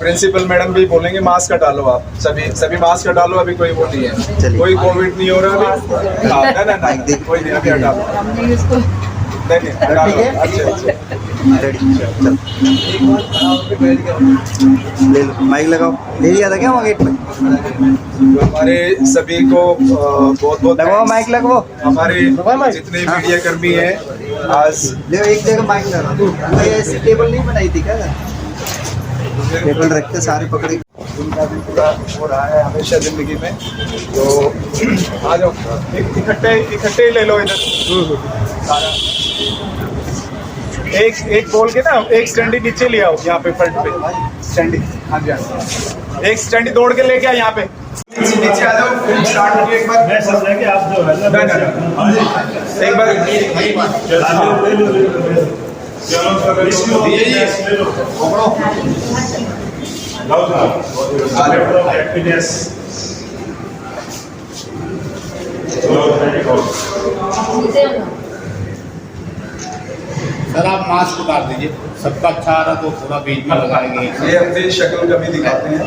Principal madam भी बोलेंगे mask हटा लो आप, सभी मास्क हटा लो, अभी कोई वो नहीं है, चलिए। कोई कोविड नहीं हो रहा अभी। हाँ, ना कोई नहीं, अभी हटा लो, नहीं हटा लो। अच्छा रेडी चल ले लो, माइक लगाओ। ले लिया था क्या वहाँ गेट में? तो हमारे सभी को बहुत बहुत लगवाओ, माइक लगवाओ। हमारे जितने मीडिया कर्मी हैं आज ले एक जगह माइक लगा। ऐसी टेबल नहीं बनाई थी क्या? टेबल रखते सारे पकड़े। उनका भी पूरा हो रहा है हमेशा जिंदगी में, तो आ जाओ इकट्ठे ही ले लो इधर सारा। एक बोल के ना, एक स्टैंडी नीचे ले आओ यहाँ पे फ्रंट पे स्टैंडी। हाँ जी, हाँ, एक स्टैंडी दौड़ के लेके आ यहाँ पे, नीचे आ जाओ। फिल्म स्टार्ट होगी एक बार, मैं समझा कि आप जो है एक बार सर आप मास्क उतार दीजिए, सबका अच्छा आ रहा तो थोड़ा बीच में लगाएंगे। ये अपनी शक्ल कभी दिखाते हैं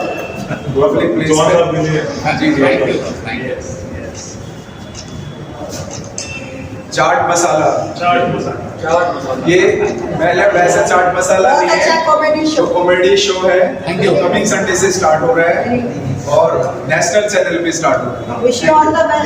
पब्लिक प्लेस पे। हाँ जी, thank you thank you. Chaat masala, ये पहले वैसा चाट मसाला नहीं है, कॉमेडी शो है, Thank you. कमिंग संडे से स्टार्ट हो रहा है और नेशनल चैनल पे स्टार्ट हो रहा है। Wish you all the best.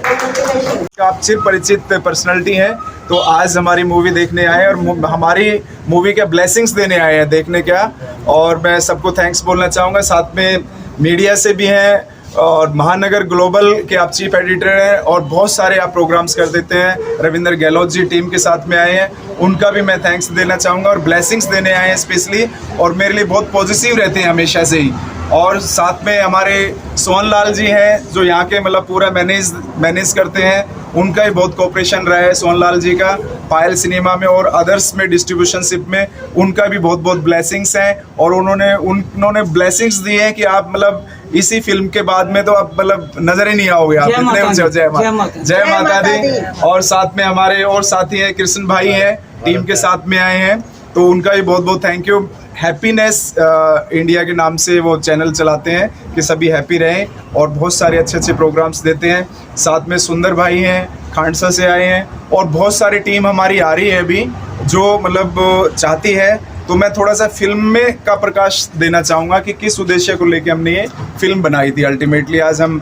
Congratulations. आप सिर्फ परिचित पर्सनालिटी हैं, तो आज हमारी मूवी देखने आए और हमारी मूवी के ब्लेसिंग्स देने आए हैं देखने क्या। और मैं सबको थैंक्स बोलना चाहूँगा, साथ में मीडिया से भी हैं और महानगर ग्लोबल के आप चीफ एडिटर हैं और बहुत सारे आप प्रोग्राम्स कर देते हैं। रविंद्र गहलोत जी टीम के साथ में आए हैं, उनका भी मैं थैंक्स देना चाहूँगा और ब्लेसिंग्स देने आए हैं स्पेशली, और मेरे लिए बहुत पॉजिटिव रहते हैं हमेशा से ही। और साथ में हमारे सोहन लाल जी हैं जो यहाँ के मतलब पूरा मैनेज करते हैं, उनका भी बहुत कोऑपरेशन रहा है सोहन लाल जी का, पायल सिनेमा में और अदर्स में डिस्ट्रीब्यूशनशिप में, उनका भी बहुत बहुत ब्लेसिंग्स हैं। और उन्होंने ब्लेसिंग्स दी हैं कि आप मतलब इसी फिल्म के बाद में तो आप मतलब नजर ही नहीं आओगे आप, इतने ऊंचे। जय माता दी। और साथ में हमारे और साथी हैं, कृष्ण भाई हैं टीम के साथ में आए हैं, तो उनका भी बहुत बहुत थैंक यू। हैप्पीनेस इंडिया के नाम से वो चैनल चलाते हैं कि सभी हैप्पी रहें और बहुत सारे अच्छे अच्छे प्रोग्राम्स देते हैं। साथ में सुंदर भाई हैं, खांडसा से आए हैं, और बहुत सारी टीम हमारी आ रही है अभी जो मतलब चाहती है। तो मैं थोड़ा सा फिल्म में का प्रकाश देना चाहूँगा कि किस उद्देश्य को लेके हमने ये फिल्म बनाई थी। अल्टीमेटली आज हम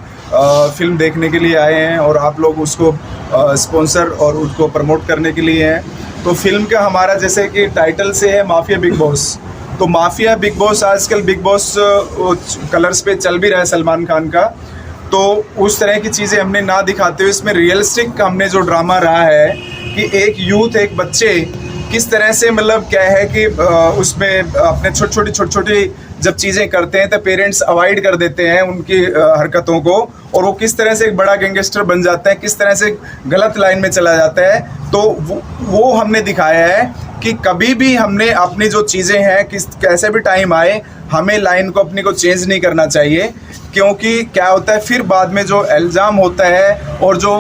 फिल्म देखने के लिए आए हैं और आप लोग उसको स्पॉन्सर और उसको प्रमोट करने के लिए हैं। तो फिल्म का हमारा जैसे कि टाइटल से है माफिया बिग बॉस, तो माफिया बिग बॉस आजकल बिग बॉस कलर्स पे चल भी रहा है सलमान खान का, तो उस तरह की चीज़ें हमने ना दिखाते हुए इसमें रियलिस्टिक हमने जो ड्रामा रहा है कि एक यूथ, एक बच्चे किस तरह से मतलब क्या है कि उसमें अपने छोटी छोटी जब चीज़ें करते हैं तो पेरेंट्स अवॉइड कर देते हैं उनकी हरकतों को, और वो किस तरह से एक बड़ा गैंगस्टर बन जाता है, किस तरह से गलत लाइन में चला जाता है। तो वो हमने दिखाया है कि कभी भी हमने अपनी जो चीज़ें हैं कैसे भी टाइम आए हमें लाइन को अपनी को चेंज नहीं करना चाहिए, क्योंकि क्या होता है फिर बाद में जो इल्ज़ाम होता है और जो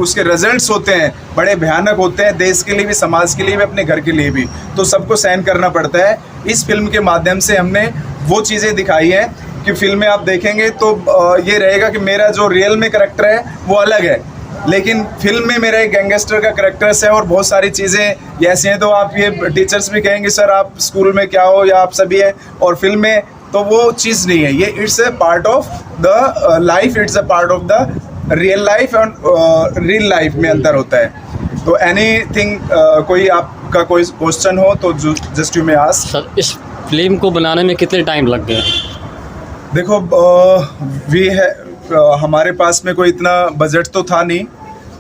उसके रिजल्ट्स होते हैं बड़े भयानक होते हैं, देश के लिए भी, समाज के लिए भी, अपने घर के लिए भी, तो सबको सहन करना पड़ता है। इस फिल्म के माध्यम से हमने वो चीज़ें दिखाई है कि फिल्म में आप देखेंगे तो ये रहेगा कि मेरा जो रियल में करैक्टर है वो अलग है, लेकिन फिल्म में मेरा एक गैंगस्टर का करैक्टर्स है और बहुत सारी चीज़ें ऐसी हैं। तो आप ये टीचर्स भी कहेंगे सर आप स्कूल में क्या हो या आप सभी है, और फिल्म में तो वो चीज़ नहीं है, ये it's a part of the life, it's a part of the real life और रियल लाइफ में अंतर होता है। तो एनीथिंग कोई आपका कोई क्वेश्चन हो तो just you may ask. Sir इस फिल्म को बनाने में कितने टाइम लग गए? देखो हमारे पास में कोई इतना बजट तो था नहीं,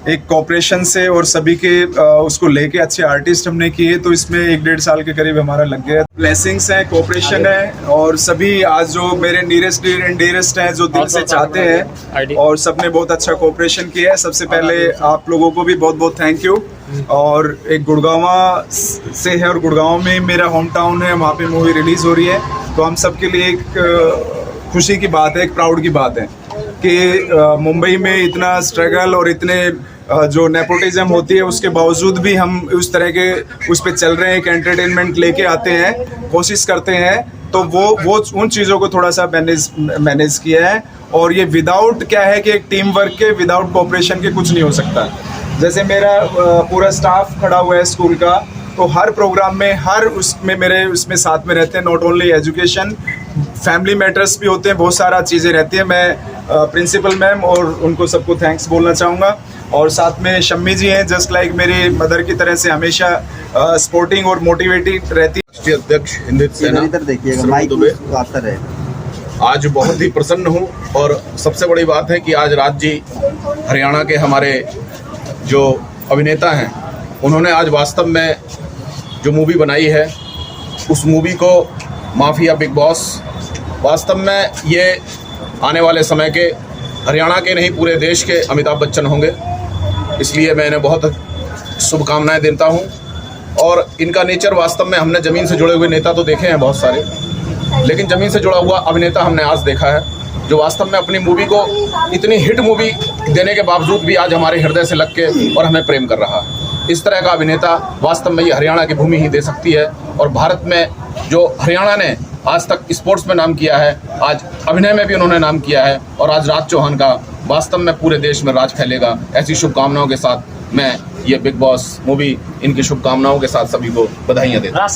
एक कॉपरेशन से और सभी के उसको लेके अच्छे आर्टिस्ट हमने किए, तो इसमें 1-1.5 साल के करीब हमारा लग गया। ब्लेसिंग्स हैं, कॉपरेशन है, और सभी आज जो मेरे नियरेस्ट एंड डियरेस्ट हैं जो दिल से चाहते हैं, और सबने बहुत अच्छा कॉपरेशन किया है। सबसे पहले आप लोगों को भी बहुत बहुत थैंक यू। और एक गुड़गांव से है और गुड़गांव में मेरा होम टाउन है, वहाँ पे मूवी रिलीज़ हो रही है, तो हम सब के लिए एक खुशी की बात है, एक प्राउड की बात है कि मुंबई में इतना स्ट्रगल और इतने जो नेपोटिज्म होती है उसके बावजूद भी हम उस तरह के उस पे चल रहे हैं, एक एंटरटेनमेंट लेके आते हैं, कोशिश करते हैं। तो वो उन चीज़ों को थोड़ा सा मैनेज किया है। और ये विदाउट क्या है कि एक टीम वर्क के, विदाउट कोऑपरेशन के कुछ नहीं हो सकता। जैसे मेरा पूरा स्टाफ खड़ा हुआ है स्कूल का, तो हर प्रोग्राम में, हर उसमें मेरे उसमें साथ में रहते हैं। Not only education, family matters भी होते हैं, बहुत सारा चीज़ें रहती है। मैं प्रिंसिपल मैम और उनको सबको थैंक्स बोलना चाहूँगा। और साथ में शम्मी जी हैं, जस्ट लाइक मेरी मदर की तरह से हमेशा सपोर्टिंग और मोटिवेटिंग रहती। राष्ट्रीय अध्यक्ष हिंदित सेना इधर देखिएगा, श्रवण माइक दुबे, आता रहे। आज बहुत ही प्रसन्न हूँ। और सबसे बड़ी बात है कि आज राज जी, हरियाणा के हमारे जो अभिनेता हैं, उन्होंने आज वास्तव में जो मूवी बनाई है, उस मूवी को माफिया बिग बॉस, वास्तव में ये आने वाले समय के हरियाणा के नहीं पूरे देश के अमिताभ बच्चन होंगे। इसलिए मैं इन्हें बहुत शुभकामनाएं देता हूं। और इनका नेचर वास्तव में, हमने ज़मीन से जुड़े हुए नेता तो देखे हैं बहुत सारे, लेकिन ज़मीन से जुड़ा हुआ अभिनेता हमने आज देखा है, जो वास्तव में अपनी मूवी को इतनी हिट मूवी देने के बावजूद भी आज हमारे हृदय से लग के और हमें प्रेम कर रहा है। इस तरह का अभिनेता वास्तव में ये हरियाणा की भूमि ही दे सकती है। और भारत में जो हरियाणा ने आज तक स्पोर्ट्स में नाम किया है, आज अभिनय में भी उन्होंने नाम किया है, और आज राज चौहान का वास्तव में पूरे देश में राज फैलेगा। ऐसी शुभकामनाओं के साथ मैं ये बिग बॉस मूवी, इनकी शुभकामनाओं के साथ सभी को बधाइयाँ देता हूँ।